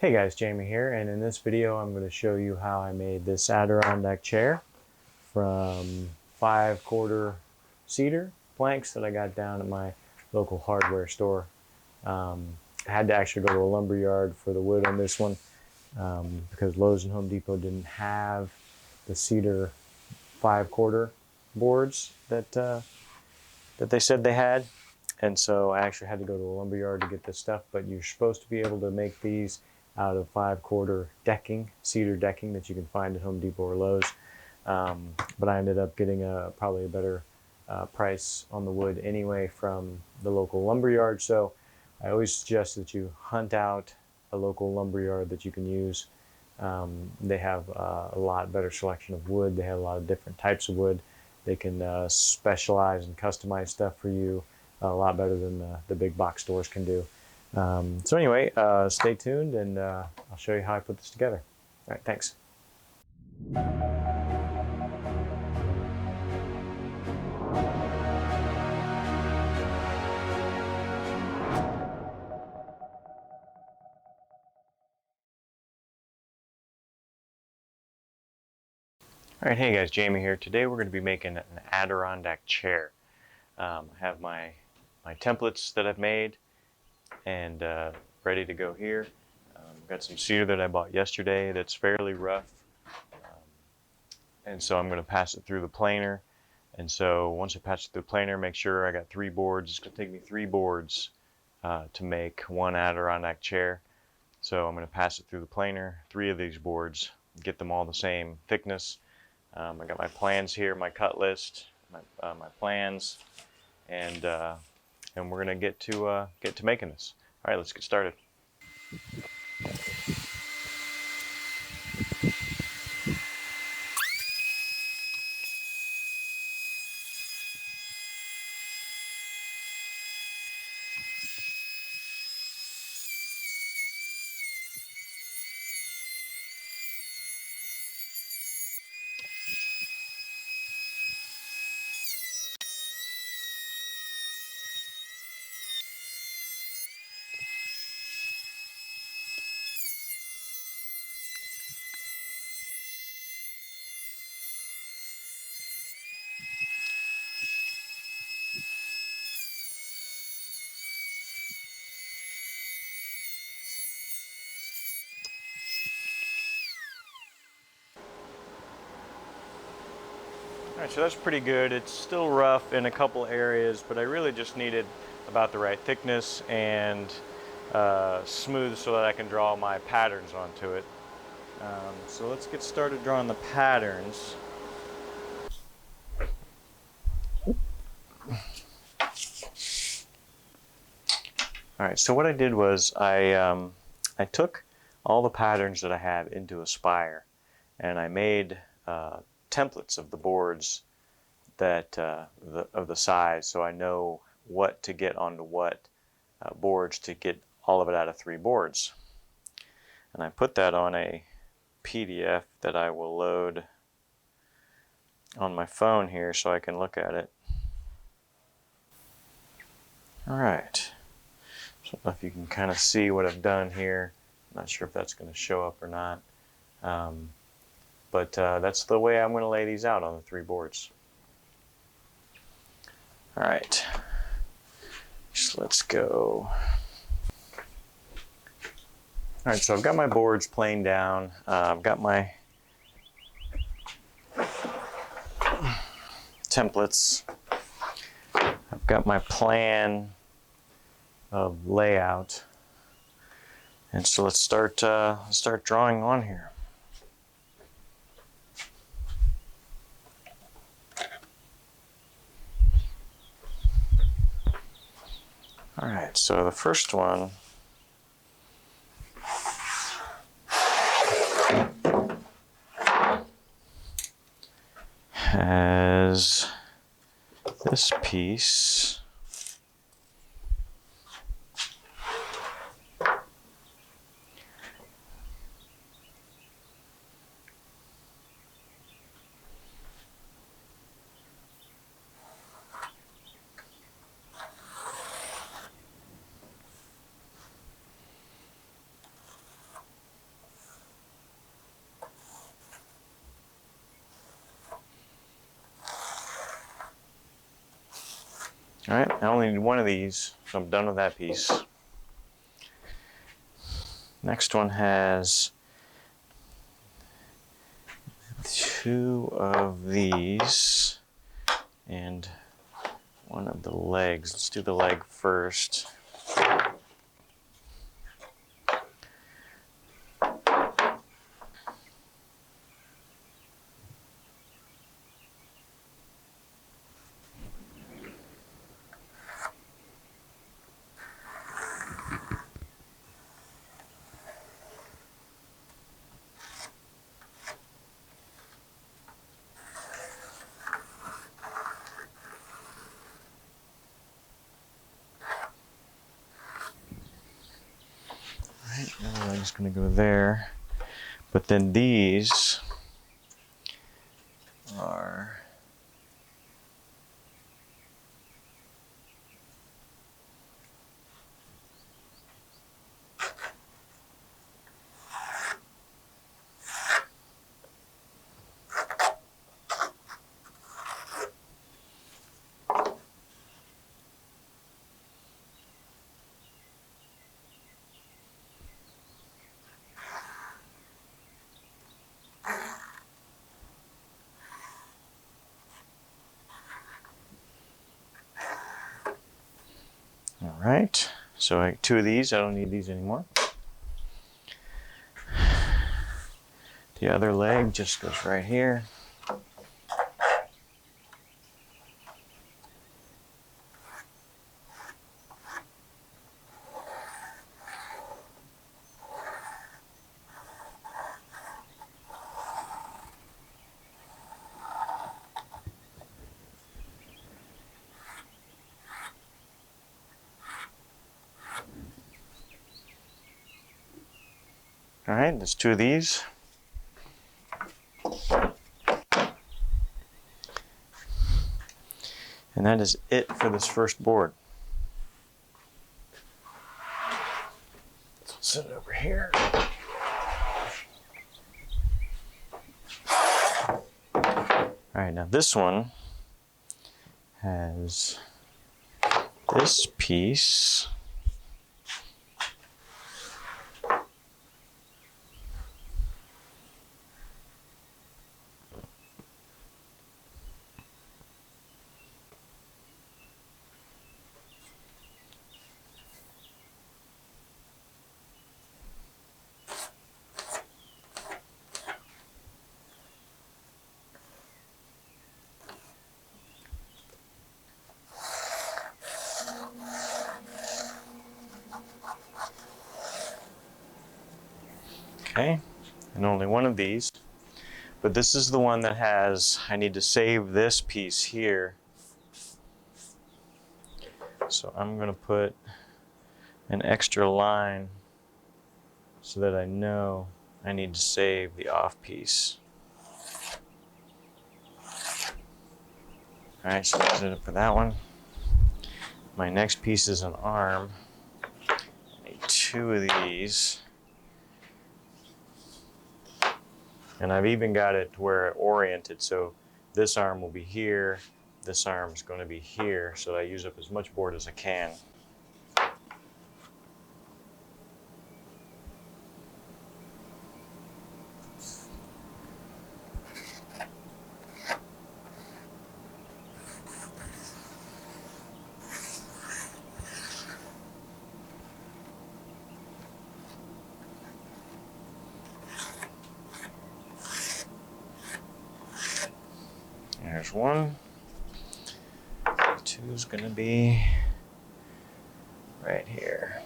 Hey guys, Jamie here, and in this video I'm going to show you how I made this Adirondack chair from 5/4 cedar planks that I got down at my local hardware store. I had to actually go to a lumber yard for the wood on this one because Lowe's and Home Depot didn't have the cedar 5/4 boards that they said they had. And so I actually had to go to a lumber yard to get this stuff, but you're supposed to be able to make these out of 5/4 decking, cedar decking that you can find at Home Depot or Lowe's. But I ended up getting probably a better price on the wood anyway from the local lumber yard. So I always suggest that you hunt out a local lumber yard that you can use. They have a lot better selection of wood. They have a lot of different types of wood. They can specialize and customize stuff for you a lot better than the big box stores can do. So anyway, stay tuned and I'll show you how I put this together. All right, thanks. All right, hey guys, Jamie here. Today we're going to be making an Adirondack chair. I have my templates that I've made and ready to go here. Got some cedar that I bought yesterday that's fairly rough, and so I'm going to pass it through the planer. And so once I pass it through the planer, make sure I got 3 boards. It's going to take me 3 boards to make one Adirondack chair. So I'm going to pass it through the planer, 3 of these boards, get them all the same thickness. I got my plans here, my cut list, my plans, and we're going to get to making this. All right, let's get started. All right, so that's pretty good. It's still rough in a couple areas, but I really just needed about the right thickness and smooth so that I can draw my patterns onto it. So let's get started drawing the patterns. All right, so what I did was I took all the patterns that I have into a spire, and I made templates of the boards that of the size, so I know what to get onto what boards to get all of it out of 3 boards. And I put that on a PDF that I will load on my phone here so I can look at it. All right, so I don't know if you can kind of see what I've done here. I'm not sure if that's going to show up or not, but that's the way I'm going to lay these out on the 3 boards. All right, so let's go. All right, so I've got my boards planed down. I've got my templates. I've got my plan of layout. And so let's start drawing on here. All right, so the first one has this piece. All right, I only need one of these, so I'm done with that piece. Next one has 2 of these and 1 of the legs. Let's do the leg first. The leg's going to go there, but then these are all right. So I 2 of these. I don't need these anymore. The other leg just goes right here. All right, there's 2 of these. And that is it for this first board. So I'll set it over here. All right, now this one has this piece. Okay, and only one of these. But this is the one that has, I need to save this piece here. So I'm going to put an extra line so that I know I need to save the off piece. All right, so that's it for that one. My next piece is an arm. I need 2 of these. And I've even got it to where it oriented, so this arm will be here, this arm is going to be here, so I use up as much board as I can. There's 1. 2 is going to be right here.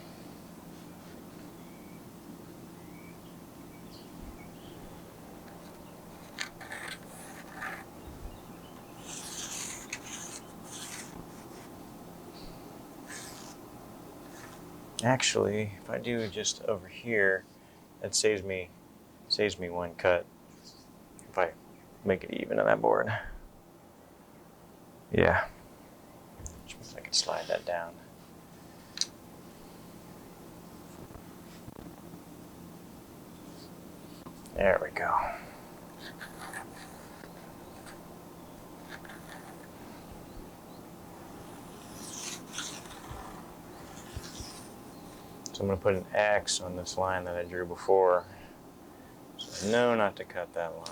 Actually, if I do just over here, that saves me 1 cut if I make it even on that board. Yeah, which means I can slide that down. There we go. So I'm going to put an X on this line that I drew before. So I know not to cut that line.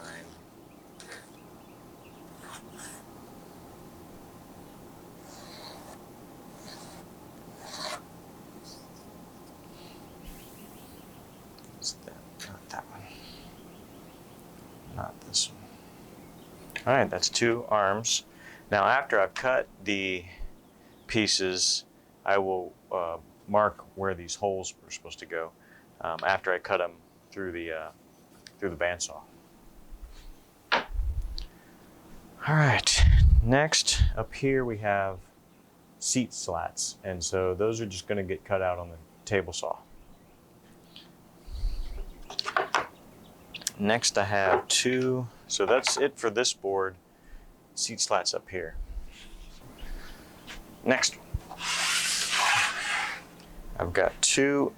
Not that one. Not this one. All right, that's 2 arms. Now after I've cut the pieces, I will mark where these holes were supposed to go after I cut them through the bandsaw. All right, next up here we have seat slats, and so those are just going to get cut out on the table saw. Next I have 2, so that's it for this board, seat slats up here. Next one, I've got 2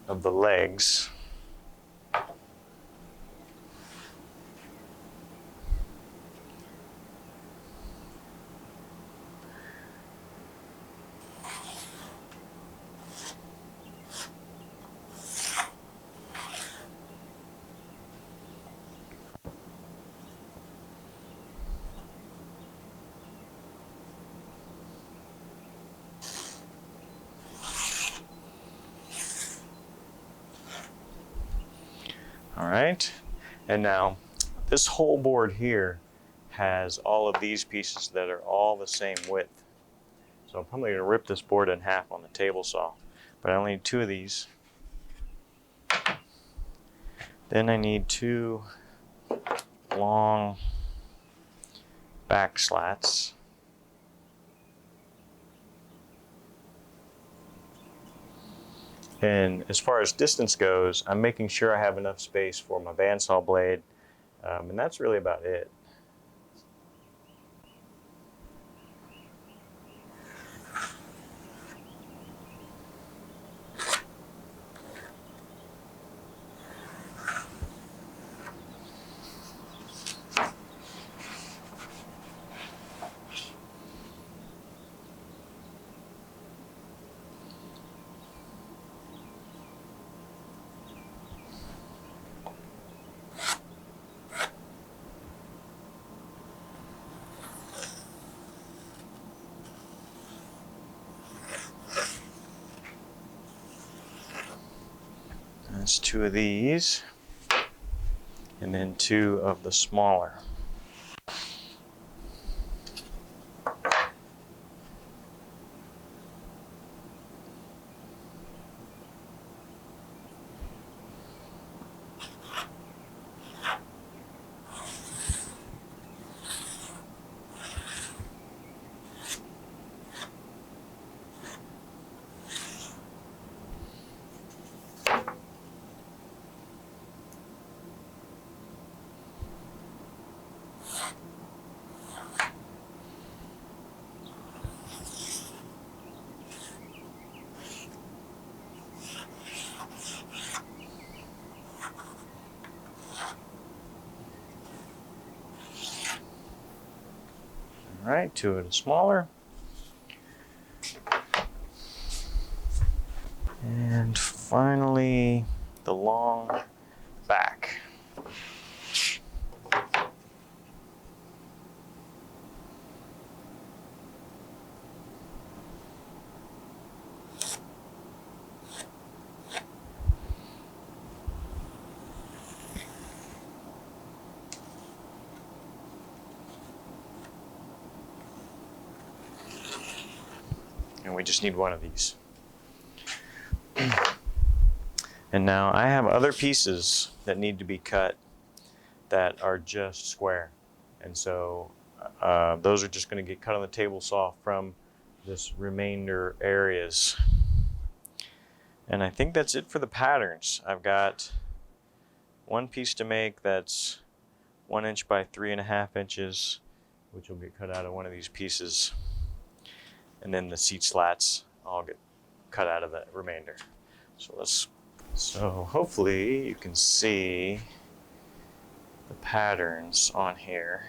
of the legs. All right, and now this whole board here has all of these pieces that are all the same width. So I'm probably going to rip this board in half on the table saw, but I only need 2 of these. Then I need 2 long back slats. And as far as distance goes, I'm making sure I have enough space for my bandsaw blade, and that's really about it. That's 2 of these, and then 2 of the smaller. All right, 2 of the smaller. And finally, the long back. And we just need 1 of these. And now I have other pieces that need to be cut that are just square. And so those are just going to get cut on the table saw from this remainder areas. And I think that's it for the patterns. I've got 1 piece to make that's 1 inch by 3.5 inches, which will get cut out of one of these pieces. And then the seat slats all get cut out of the remainder. So hopefully you can see the patterns on here.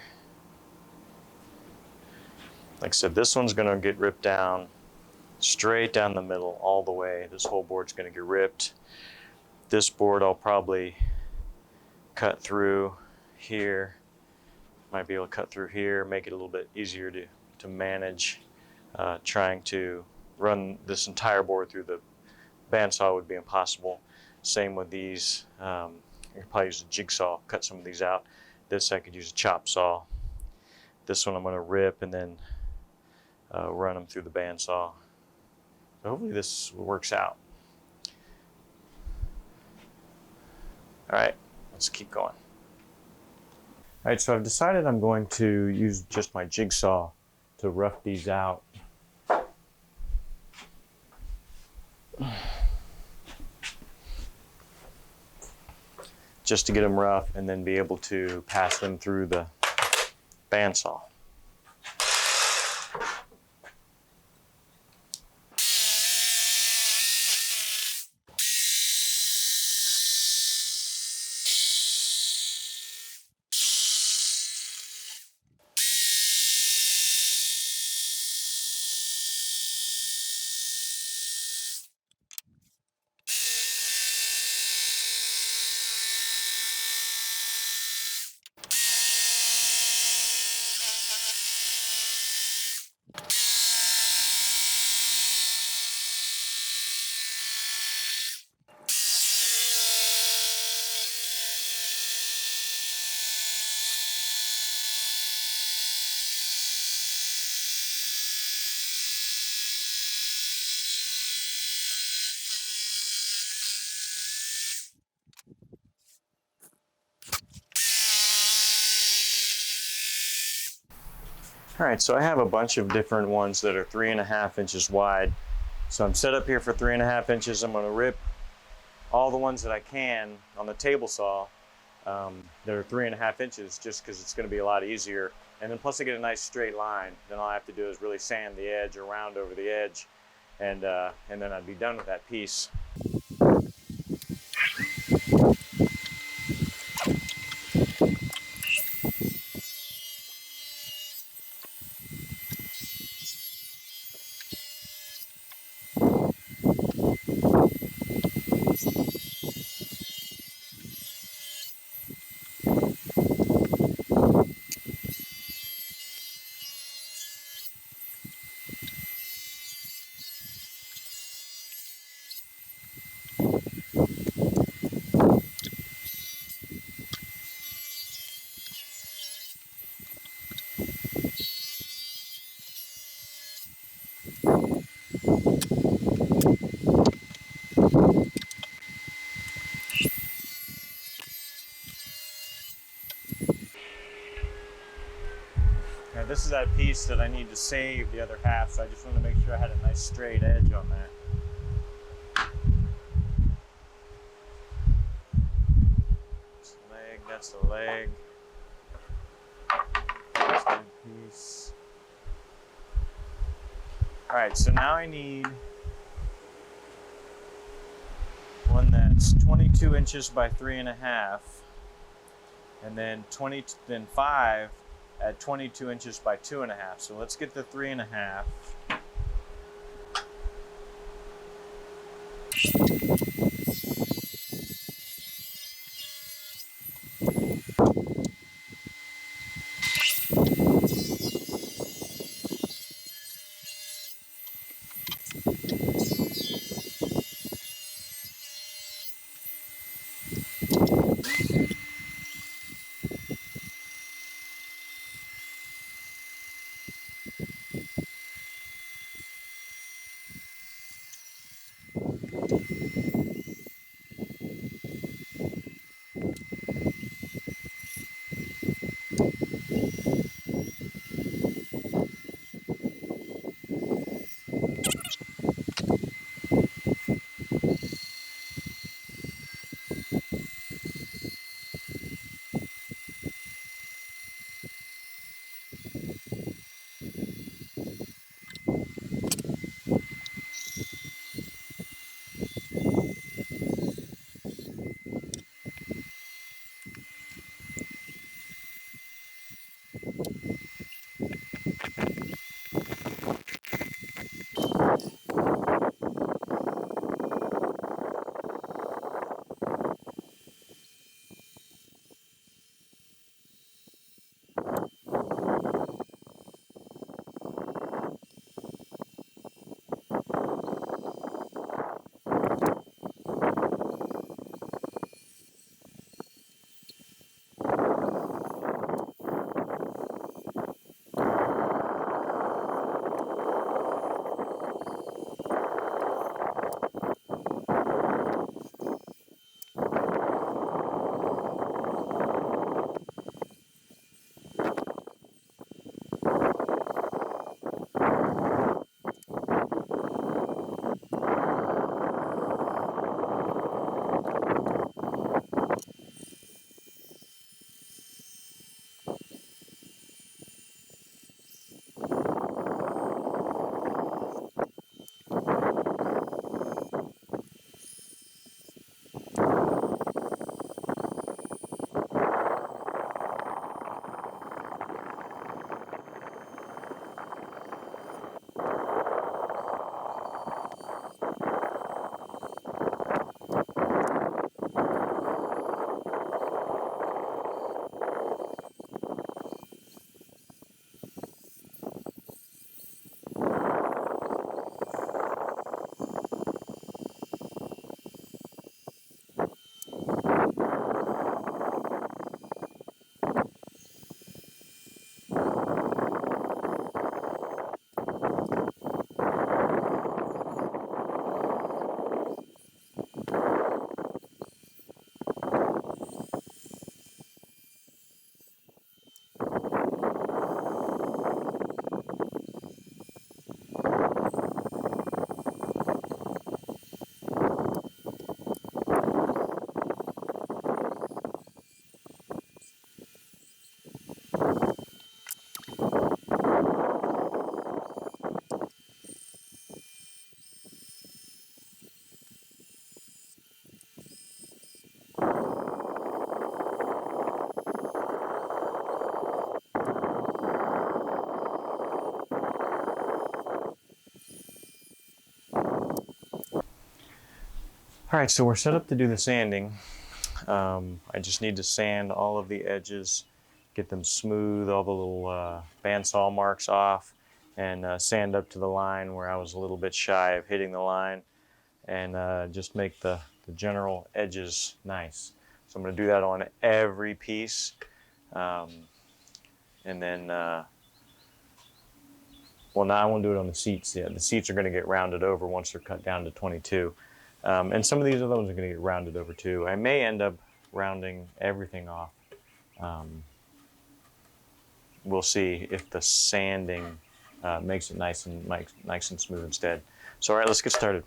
Like I said, this one's going to get ripped down straight down the middle all the way. This whole board's going to get ripped. This board I'll probably cut through here. Might be able to cut through here, make it a little bit easier to manage. Trying to run this entire board through the bandsaw would be impossible. Same with these. I could probably use a jigsaw, cut some of these out. This I could use a chop saw. This one I'm going to rip and then run them through the bandsaw. So hopefully this works out. All right, let's keep going. All right, so I've decided I'm going to use just my jigsaw to rough these out. Just to get them rough and then be able to pass them through the bandsaw. All right, so I have a bunch of different ones that are 3.5 inches wide. So I'm set up here for 3.5 inches. I'm going to rip all the ones that I can on the table saw that are 3.5 inches, just because it's going to be a lot easier. And then plus I get a nice straight line. Then all I have to do is really sand the edge or round over the edge, and then I'd be done with that piece. Now this is that piece that I need to save the other half, so I just wanted to make sure I had a nice straight edge on that. That's the leg. That's the piece. All right, so now I need one that's 22 inches by 3.5, and then 5 at 22 inches by 2.5. So let's get the 3.5. All right, so we're set up to do the sanding. I just need to sand all of the edges, get them smooth, all the little bandsaw marks off, and sand up to the line where I was a little bit shy of hitting the line, and just make the general edges nice. So I'm going to do that on every piece, and then, well, now I won't do it on the seats yet. The seats are going to get rounded over once they're cut down to 22. And some of these other ones are going to get rounded over too. I may end up rounding everything off. We'll see if the sanding makes it nice and smooth instead. So all right, let's get started.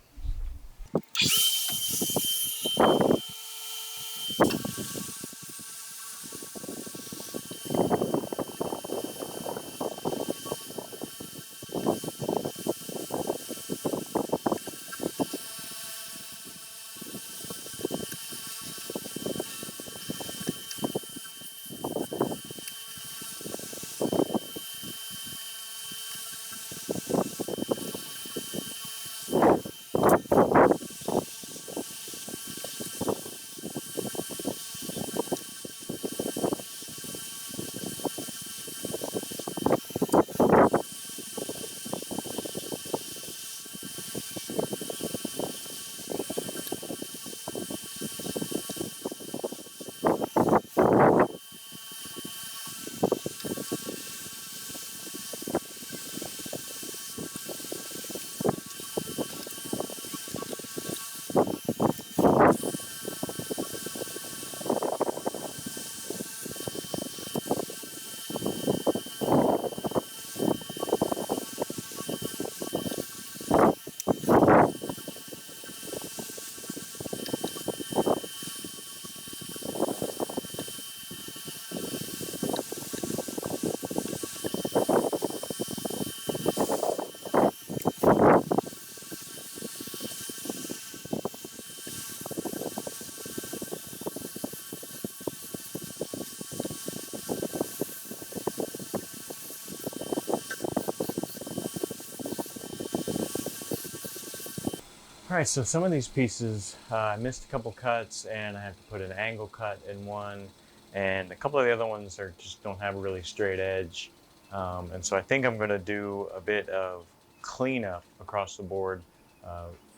All right, so some of these pieces, I missed a couple cuts and I have to put an angle cut in one, and a couple of the other ones are just don't have a really straight edge. And so I think I'm gonna do a bit of cleanup across the board,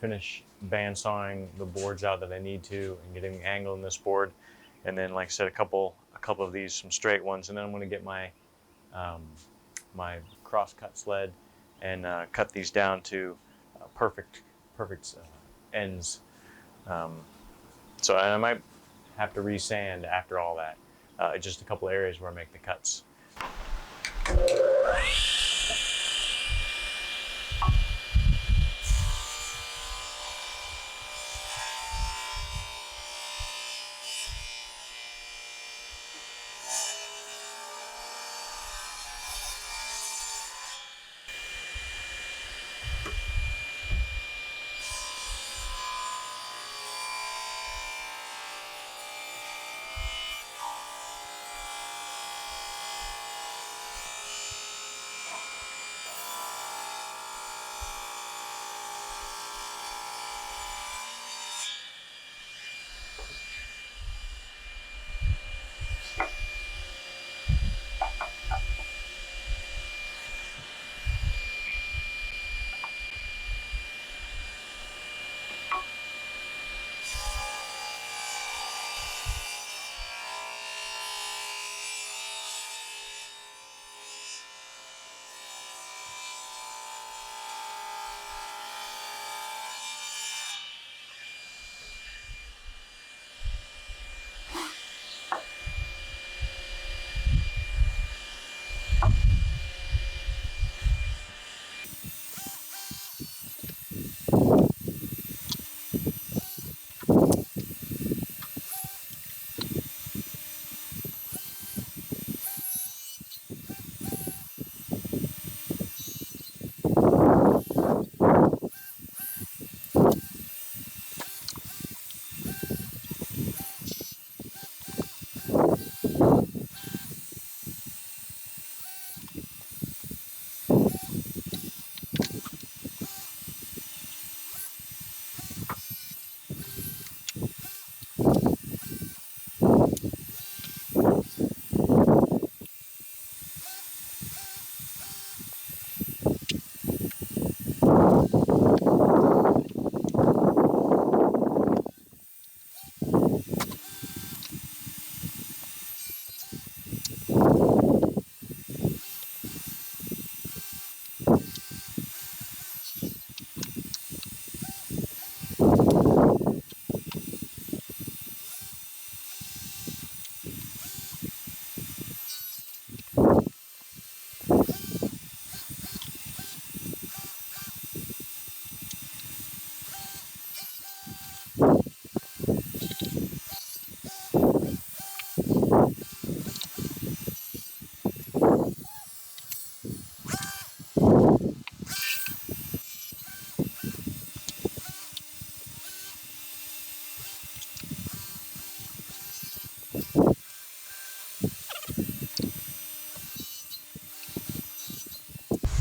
finish bandsawing the boards out that I need to and getting the angle in this board. And then, like I said, a couple of these, some straight ones, and then I'm gonna get my, my cross-cut sled and cut these down to perfect ends. So I might have to resand after all that. Just a couple areas where I make the cuts.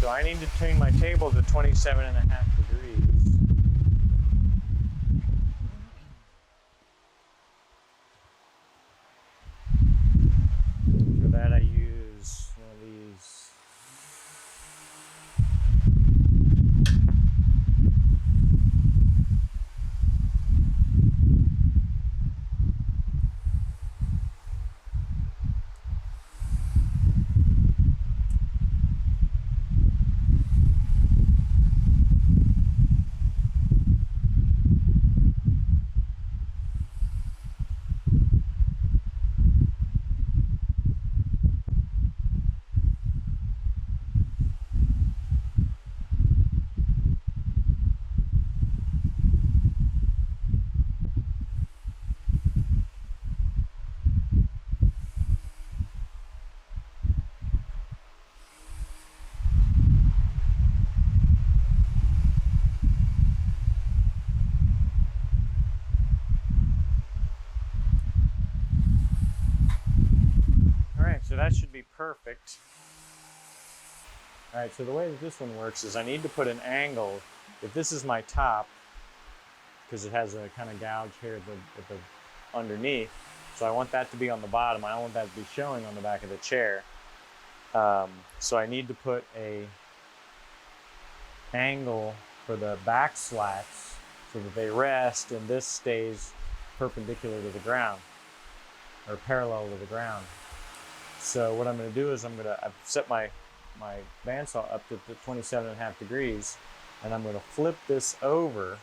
So I need to turn my table to 27.5 degrees. For that I use one of these So that should be perfect. All right, so the way that this one works is I need to put an angle. If this is my top, because it has a kind of gouge here at the underneath, so I want that to be on the bottom. I don't want that to be showing on the back of the chair. So I need to put a angle for the back slats so that they rest and this stays perpendicular to the ground or parallel to the ground. So what I'm going to do is I've set my bandsaw up to 27.5 degrees, and I'm going to flip this over,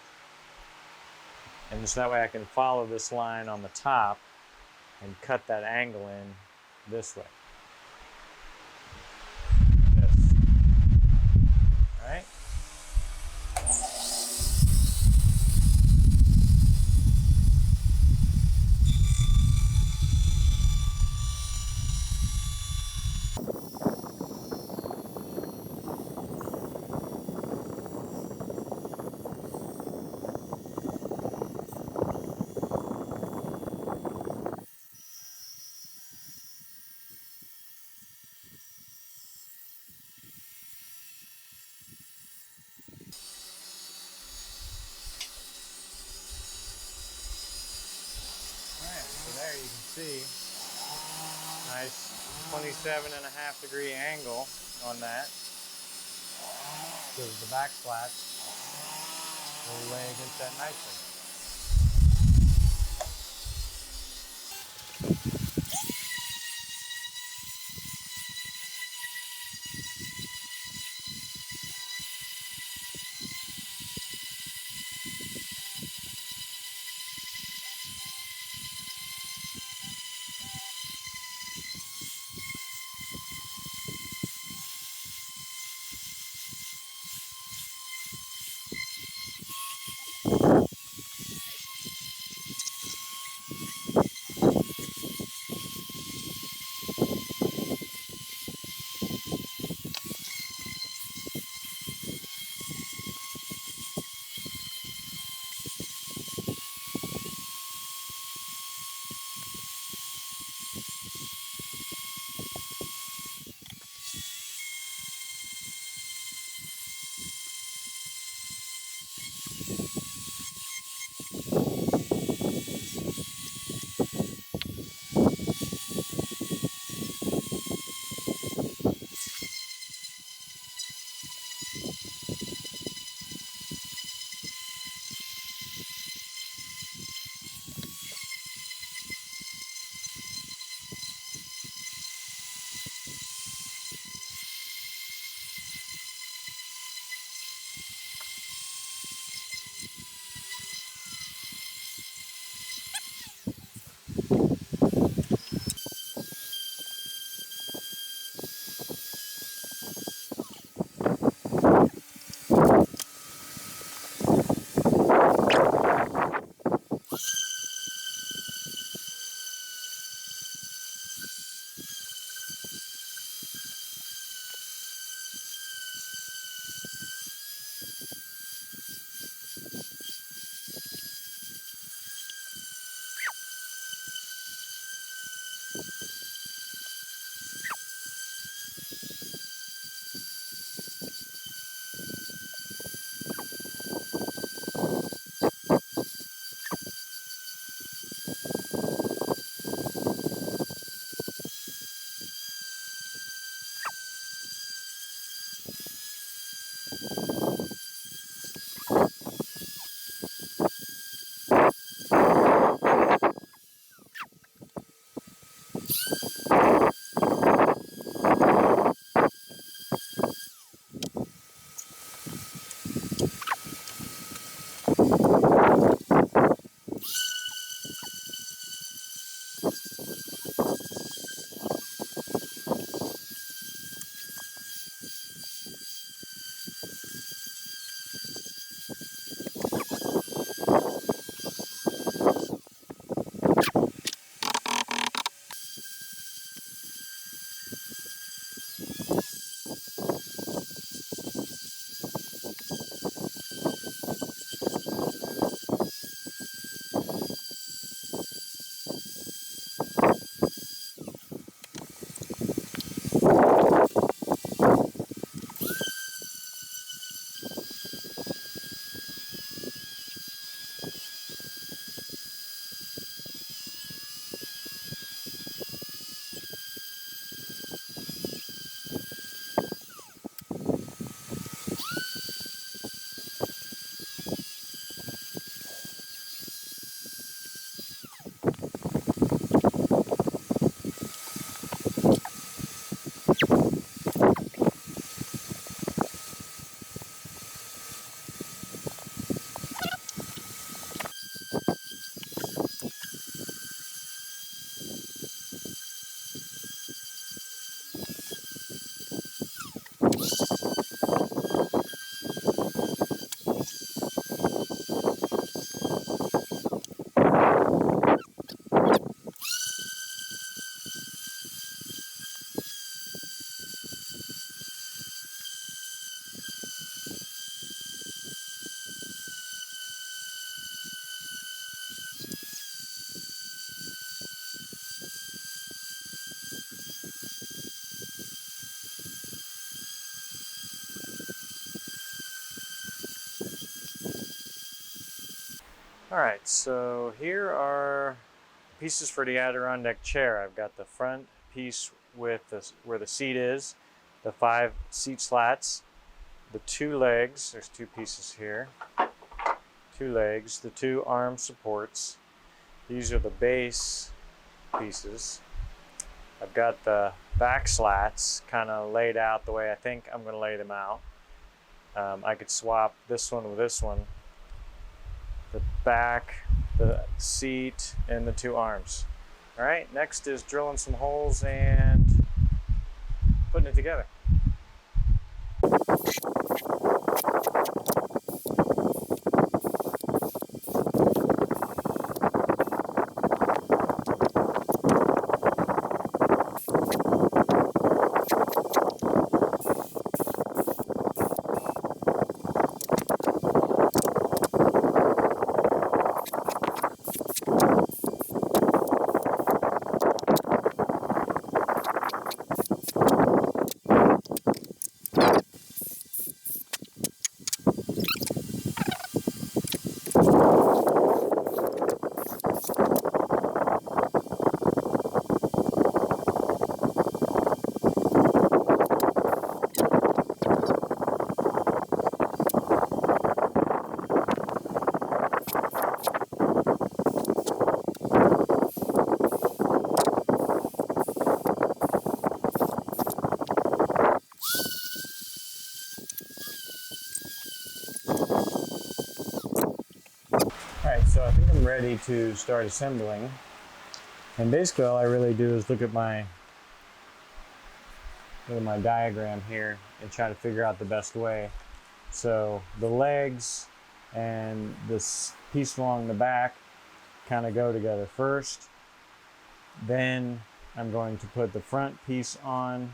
and just that way I can follow this line on the top and cut that angle in this way. This. All right. So there you can see, nice 27.5 degree angle on that. Because the back slats will lay against that nicely. Alright, so here are pieces for the Adirondack chair. I've got the front piece with where the seat is, the 5 seat slats, the 2 legs, there's 2 pieces here, 2 legs, the 2 arm supports. These are the base pieces. I've got the back slats kind of laid out the way I think I'm going to lay them out. I could swap this one with this one. The back, the seat, and the 2 arms. All right, next is drilling some holes and putting it together. Alright, so I think I'm ready to start assembling. And basically all I really do is look at my diagram here and try to figure out the best way. So the legs and this piece along the back kind of go together first. Then I'm going to put the front piece on.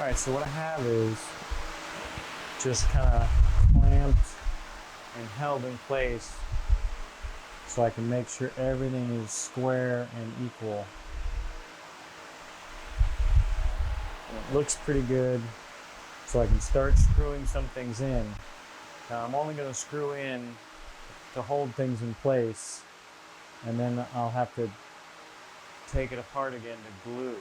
Alright, so what I have is just kind of clamped and held in place so I can make sure everything is square and equal. And it looks pretty good, so I can start screwing some things in. Now I'm only going to screw in to hold things in place, and then I'll have to take it apart again to glue.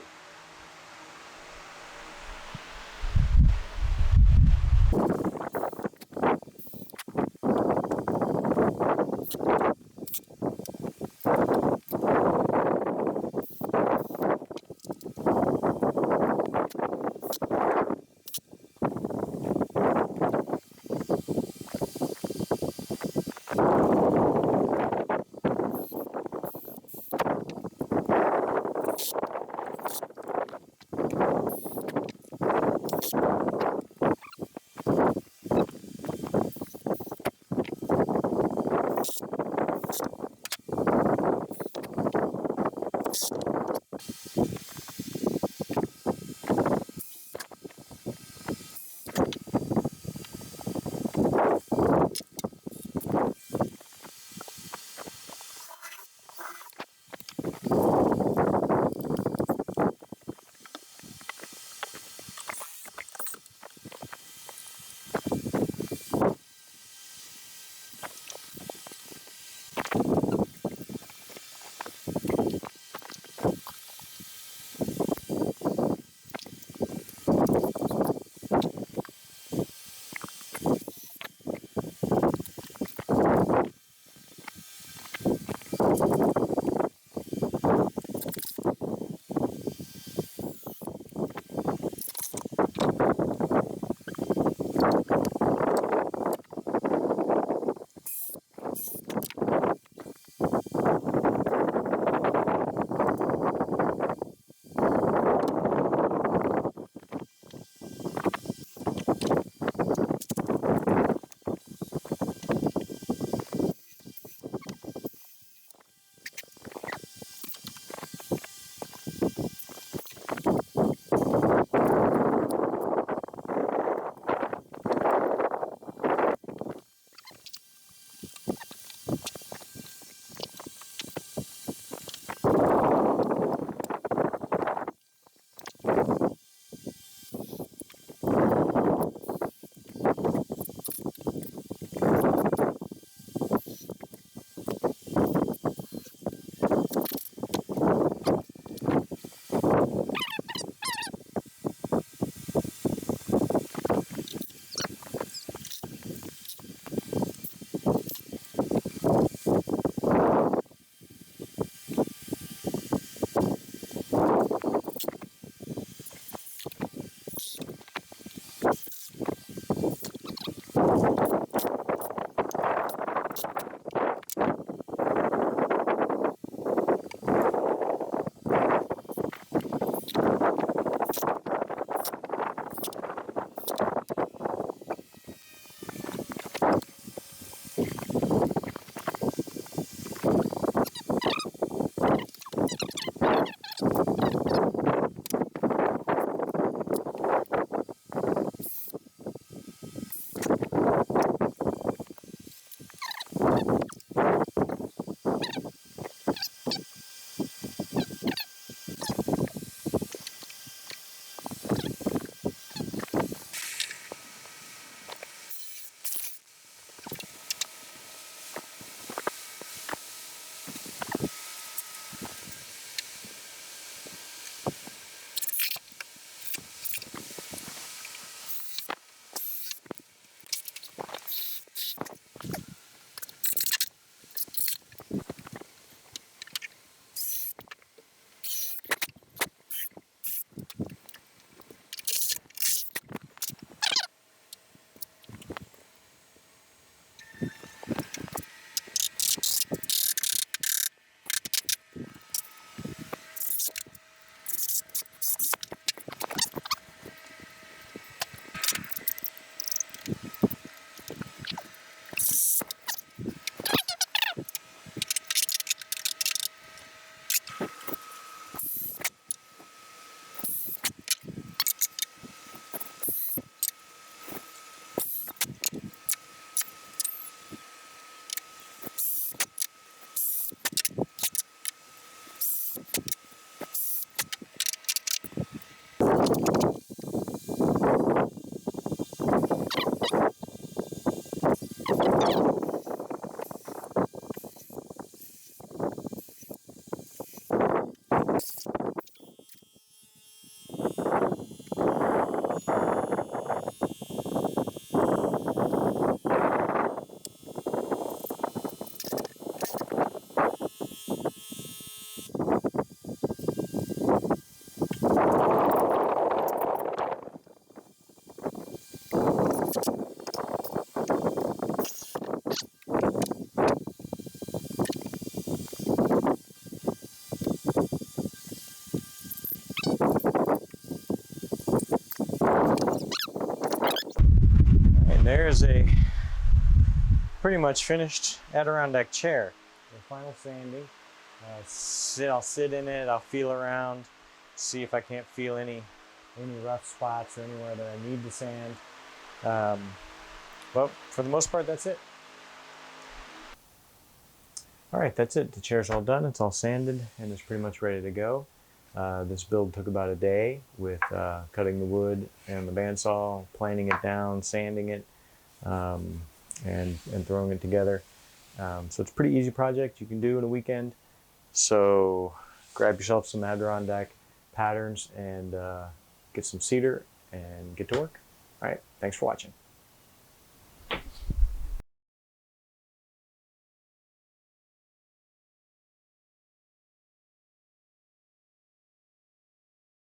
is a pretty much finished Adirondack chair. The final sanding. I'll sit in it, I'll feel around, see if I can't feel any rough spots or anywhere that I need to sand. Well, for the most part, that's it. All right, that's it. The chair's all done. It's all sanded and it's pretty much ready to go. This build took about a day with cutting the wood and the bandsaw, planing it down, sanding it, and throwing it together. So it's a pretty easy project you can do in a weekend. So grab yourself some Adirondack patterns and get some cedar and get to work. All right, thanks for watching.